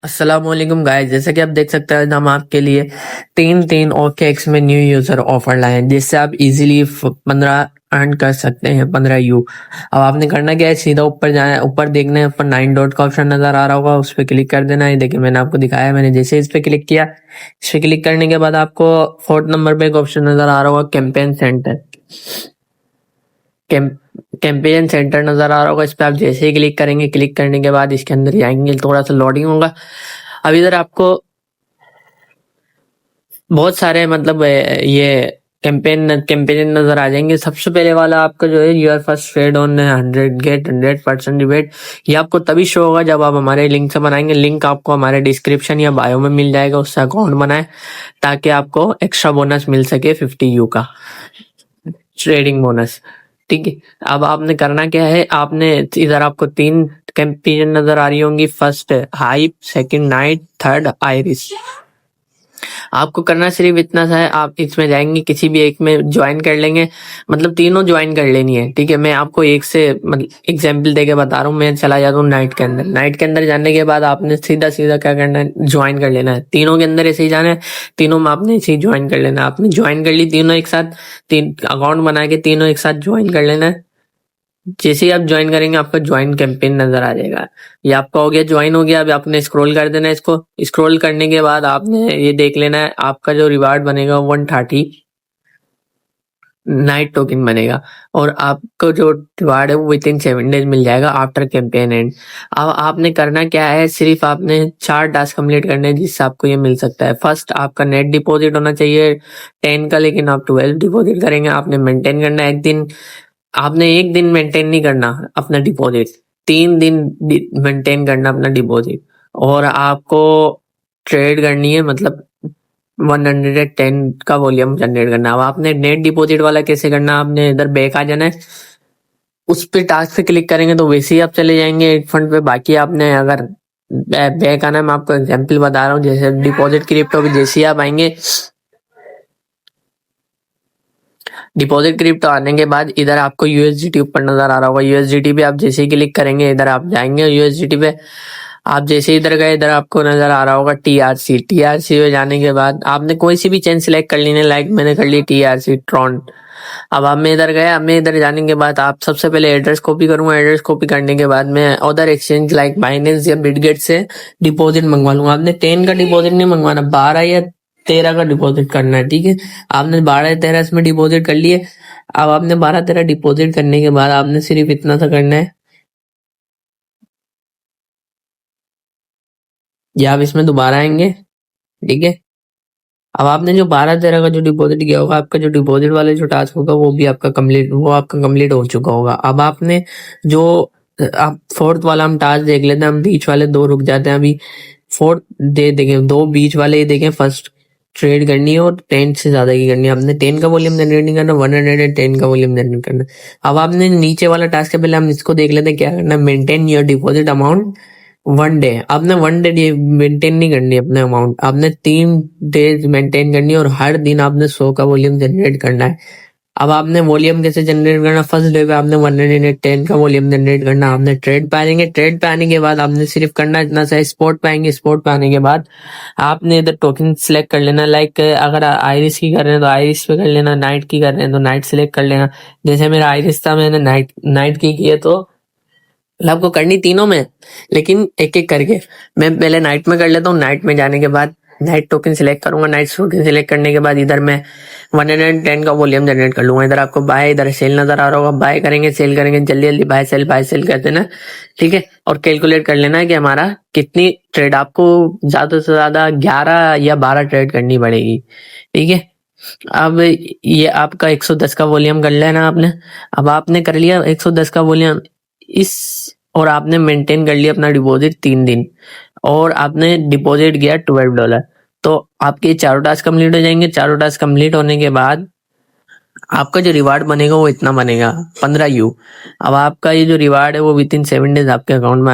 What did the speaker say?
अस्सलामुअलैकुम गाइस, जैसे कि आप देख सकते हैं हम आपके लिए तीन तीन OKX में न्यू यूजर ऑफर लाए हैं जिससे आप इजीली 15 अर्न कर सकते हैं 15 U। अब आपने करना क्या है, सीधा ऊपर जाना है, ऊपर देखना है, ऊपर 9 डॉट का ऑप्शन नजर आ रहा होगा, उस पर क्लिक कर देना है। देखिए मैंने आपको दिखाया, मैंने जैसे इस पे क्लिक किया, इस पे क्लिक करने के बाद आपको 4th नंबर पे एक ऑप्शन नजर आ रहा होगा, कैंपेन सेंटर। कैंपेन सेंटर नजर आ रहा होगा, इस पे आप जैसे ही क्लिक करेंगे, क्लिक करने के बाद इसके अंदर जाएंगे, थोड़ा सा लोडिंग होगा। अब इधर आपको बहुत सारे मतलब ये कैंपेन नजर आ जाएंगे। सबसे पहले वाला आपका जो है your first trade on 100% rebate, ये आपको तभी शो होगा जब आप हमारे लिंक से बनाएंगे। लिंक आपको हमारे डिस्क्रिप्शन या बायो में मिल जाएगा, उससे अकाउंट बनाए ताकि आपको एक्स्ट्रा बोनस मिल सके 50U का ट्रेडिंग बोनस। ठीक है, अब आपने करना क्या है, आपने इधर आपको 3 कैंपेन नजर आ रही होंगी, first hype, second night, third iris. आपको करना सिर्फ इतना सा है, आप इसमें जाएंगे, किसी भी एक में ज्वाइन कर लेंगे, मतलब तीनों ज्वाइन कर लेनी है। ठीक है, मैं आपको एक से मतलब एग्जाम्पल देके बता रहा हूँ। मैं चला जाता हूँ नाइट के अंदर। नाइट के अंदर जाने के बाद आपने सीधा सीधा क्या करना है, ज्वाइन कर लेना है। तीनों के अंदर ऐसे ही जाना है, तीनों में आपने ऐसे ही ज्वाइन कर लेना है। आपने ज्वाइन कर ली तीनों एक साथ, 3 अकाउंट बना के तीनों एक साथ ज्वाइन कर लेना है। जैसे ही आप ज्वाइन करेंगे आपका ज्वाइन कैंपेन नजर आ जाएगा, ये आपका हो गया, ज्वाइन हो गया। अब आपने स्क्रॉल कर देना है, इसको स्क्रॉल करने के बाद आपने ये देख लेना है, आपका जो रिवार्ड बनेगा 130 नाइट टोकन बनेगा और आपको जो रिवार्ड है वो विद इन 7 डेज मिल जाएगा आफ्टर कैंपेन एंड। अब आपने करना क्या है, सिर्फ आपने 4 टास्क कंप्लीट करने हैं जिससे आपको ये मिल सकता है। फर्स्ट, आपका नेट डिपॉजिट होना चाहिए 10 का, लेकिन आप 12 डिपॉजिट करेंगे। आपने मेंटेन करना है एक दिन, आपने एक दिन मेंटेन नहीं करना अपना डिपॉजिट, 3 दिन मेंटेन करना अपना डिपॉजिट। और आपको ट्रेड करनी है, मतलब 110 का वॉल्यूम जनरेट करना। अब आपने नेट डिपॉजिट वाला कैसे करना, आपने इधर बैक आ जाना है, उस पे टास्क पे क्लिक करेंगे तो वैसे ही आप चले जाएंगे एक फंड पे। बाकी आपने अगर बैक आना है, मैं आपको एग्जांपल बता रहा हूँ, जैसे डिपॉजिट क्रिप्टो पे जैसे ही आप आएंगे, डिपॉजिट क्रिप्टो आने के बाद इधर आपको USDT ऊपर नजर आ रहा होगा। USDT पे आप जैसे ही क्लिक करेंगे, इधर आप जाएंगे USDT पे, आप जैसे इधर गए, इधर आपको नजर आ रहा होगा TRC पे जाने के बाद आपने कोई सी भी चेन सिलेक्ट कर लेनी है, लाइक मैंने कर ली TRC ट्रॉन। अब मैं इधर गया, मैं इधर जाने के बाद आप सबसे पहले एड्रेस कॉपी करूंगा। एड्रेस कॉपी करने के बाद मैं अदर एक्सचेंज लाइक बाइनेंस या बिटगेट से डिपॉजिट मंगवा लूंगा। आपने 10 का डिपॉजिट नहीं मंगवाना, 12 या 13 का डिपॉजिट करना है। ठीक है, आपने 12 या 13 इसमें डिपॉजिट कर लिए। अब आपने 12-13 डिपॉजिट करने के बाद आपने सिर्फ इतना सा करना है, या आप इसमें दोबारा आएंगे। ठीक है, अब आपने जो 12-13 का जो डिपॉजिट किया होगा, आपका जो डिपॉजिट वाले जो टास्क होगा वो आपका कंप्लीट हो चुका होगा। अब आपने जो आप फोर्थ वाला हम टास्क देख लेते हैं, हम बीच वाले 2 रुक जाते हैं अभी। फोर्थ दे देखें, 2 बीच वाले ही देखें। फर्स्ट ट्रेड करनी है और 10 से ज्यादा की करनी है। आपने 10 का वॉल्यूम जनरेट नहीं करना, 110 का वॉल्यूम जनरेट करना। अब आपने नीचे वाला टास्क के पहले हम इसको देख लेते हैं क्या करना है, maintain your deposit amount 1 day. आपने 1 डे मेंटेन नहीं करनी अपने अमाउंट, आपने 3 डेज मेंटेन करनी है और हर दिन आपने 100 का वॉल्यूम जनरेट करना है। अब आपने वॉल्यूम कैसे जनरेट करना, फर्स्ट डे पे आपने 110 का वॉल्यूम जनरेट करना। आपने ट्रेड पे आएंगे, ट्रेड पे आने के बाद आपने सिर्फ करना इतना सा, स्पॉट पे आएंगे, स्पॉट पे आने के बाद आपने इधर टोकन सिलेक्ट कर लेना। लाइक अगर आइरिस की कर रहे हैं तो आइरिस पे कर लेना, नाइट की कर रहे हैं तो नाइट सिलेक्ट कर लेना। जैसे मेरा आइरिस था, मैंने नाइट की है, तो मतलब आपको करनी तीनों में, लेकिन एक एक करके। मैं पहले नाइट में कर लेता हूँ। नाइट में जाने के बाद नाइट टोकन सिलेक्ट करूंगा। नाइट टोकन सिलेक्ट करने के बाद इधर मैं 110 का वॉल्यूम जनरेट कर लूंगा। इधर आपको बाय, इधर सेल नजर आ रहा होगा, बाय करेंगे, सेल करेंगे, जल्दी जल्दी बाय सेल कर देना। ठीक है, और कैलकुलेट कर लेना है कि हमारा कितनी ट्रेड, आपको ज्यादा से ज्यादा 11 या 12 ट्रेड करनी पड़ेगी। ठीक है, अब ये आपका 110 का वॉल्यूम कर लेना आपने। अब आपने कर लिया 110 का वॉल्यूम इस, और आपने मेंटेन कर लिया अपना डिपॉजिट 3 दिन, और आपने डिपॉजिट किया $12, तो आपके चारों टास्क कंप्लीट हो जाएंगे। चारों टास्क कंप्लीट होने के बाद आपका जो रिवार्ड बनेगा वो इतना बनेगा 15U। अब आपका ये जो रिवार्ड है वो विद इन 7 डेज आपके अकाउंट में